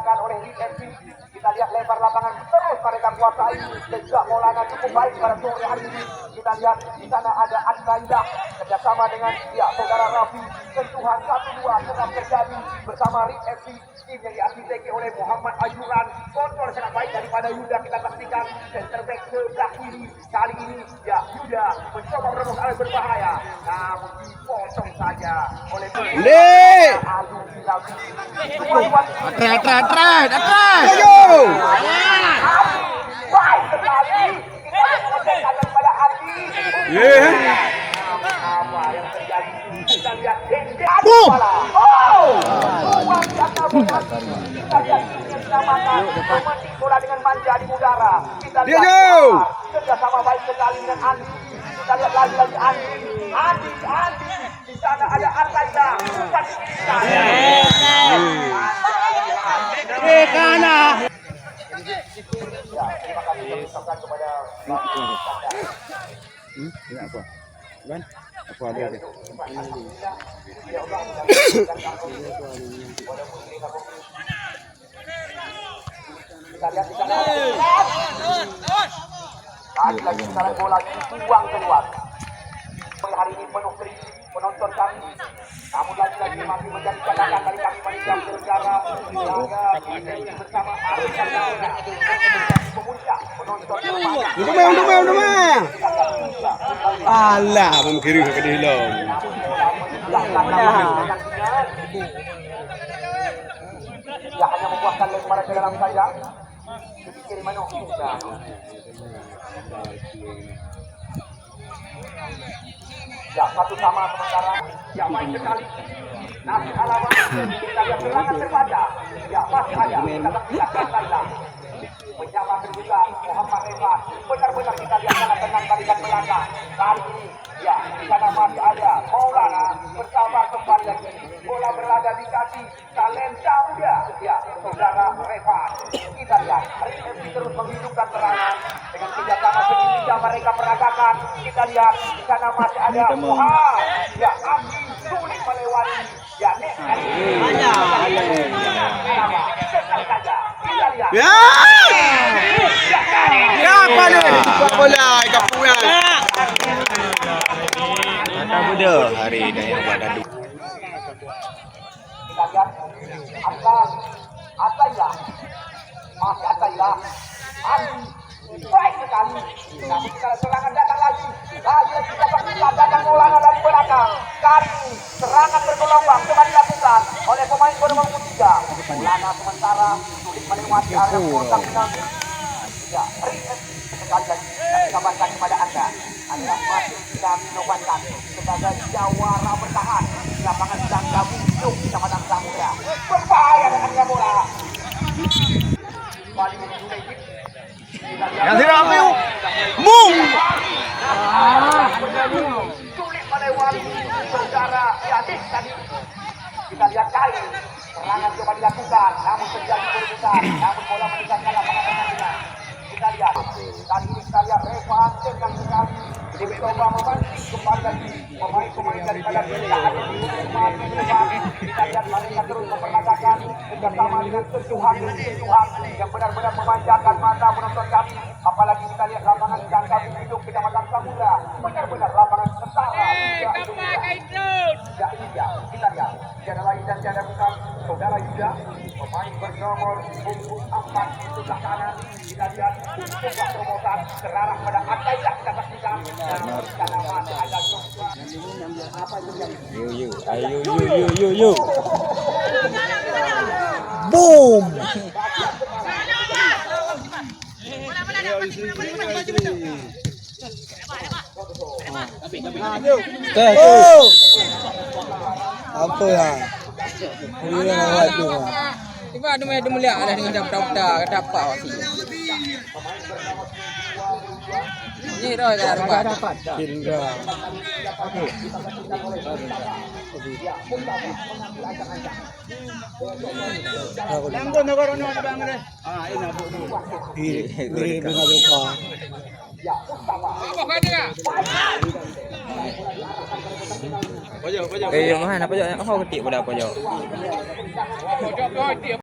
dimenangkan oleh IFC. Kita lihat lebar lapangan terus mereka kuasai dan juga Maulana cukup baik pada sore hari ini. Kita lihat di sana ada Al-Qaeda kerjasama dengan saudara Rafi. Sentuhan 1-2 tetap terjadi bersama IFC. Tim yang diarsiteki oleh Muhammad Ajuran. Kontrol sangat baik daripada Yuda. Kita saksikan center back sebelah kiri. Kali ini Yuda mencoba merebut arah berbahaya. Namun dipotong saja oleh Atret. Baik sekali. Kita mengucapkan kepada Adi. Apa yang terjadi? Kita lihat kita lihat menyelamatkan memetik bola dengan manja di udara. Kita lihat kerjasama baik sekali dengan Andi. Kita lihat lagi Andi. Di sana ada Al-Qaeda. Terima kasih ucapkan kepada Apa ada? Kita lihat di sana. Lagi sekarang bola dibuang keluar. Hari ini penuh kritik penonton kami. Namun lagi-lagi masih menjadi catatan dari kami panitia penyelenggara jaga bersama Arif dan Nauna. Pemuncak penonton terbanyak. Udah. Alah, mengkirim ke dalam. Ya hanya membuahkan lempar ke dalam saja. Kiri mana? Ya, satu sama sementara. Ya, baik sekali. Nasib Alawan. Kita lihat serangan terbaca. Ya, masih ada. Kita saksikan Thailand. Menyamakan juga Muhammad Revan. Benar-benar kita lihat sangat tenang balikan belakang. Kali ini, ya, di sana masih ada Maulana bersabar kembali lagi. Bola berada di kaki talenta muda. Ya, saudara Revan. Kita lihat, RFC terus menghidupkan serangan dengan kerjasama sedikit mereka peragakan. Kita lihat di sana masih ada Muhammad. Ya, Abi sulit melewati. Ya, Nek. Saja. Kita lihat. Ya, apa ni? Bola kapuan. Ada budak hari dah yang buat dadu. Kita lihat Atailah masih Atailah Andi baik sekali. Namun kalau serangan datang lagi kita pastikan datang Maulana dari belakang. Kali ini serangan bergelombang coba dilakukan oleh pemain bernomor 3. Maulana sementara sulit melewati area kotak penalti. Ya, sekali lagi kami kabarkan kepada Anda masih kita menobatkan sebagai jawara bertahan di lapangan Jangga Bunduk di Kecamatan Samudra. Berbahaya dengan bola. Balik sedikit. Yang tidak ambil. Mung. Sulit melewati saudara Yadis tadi. Kita lihat kali serangan coba dilakukan, namun terjadi perebutan, namun bola meninggalkan lapangan pertandingan. Kita lihat, kali ini kita lihat Revan dengan sekali mencoba membanting kembali lagi pemain-pemain daripada kita ada di depan. Kita lihat mereka terus memperagakan bersama dengan sentuhan yang benar-benar memanjakan mata penonton kami. Apalagi kita lihat lapangan Jangka Bunduk Kecamatan Samudra, benar-benar lapangan setara. Kita lihat, tiada lain dan tiada bukan saudara Yuda, pemain bernomor punggung 4 di sebelah kanan. Kita lihat sebuah terobosan terarah pada Atailah kita saksikan. Karena masih ada apa itu yang Ayo. Boom. Apa lah? Ini nak tu. Tiba ada melihat ada dengan dapat sih. Ini roy kan dapat. Hingga. Langgon negara ni ada bang deh. Ini abu tu. Ini dengan lupa. Apa kau dengar? Pojok mana pojok? Kau ketik pada pojok. Pojok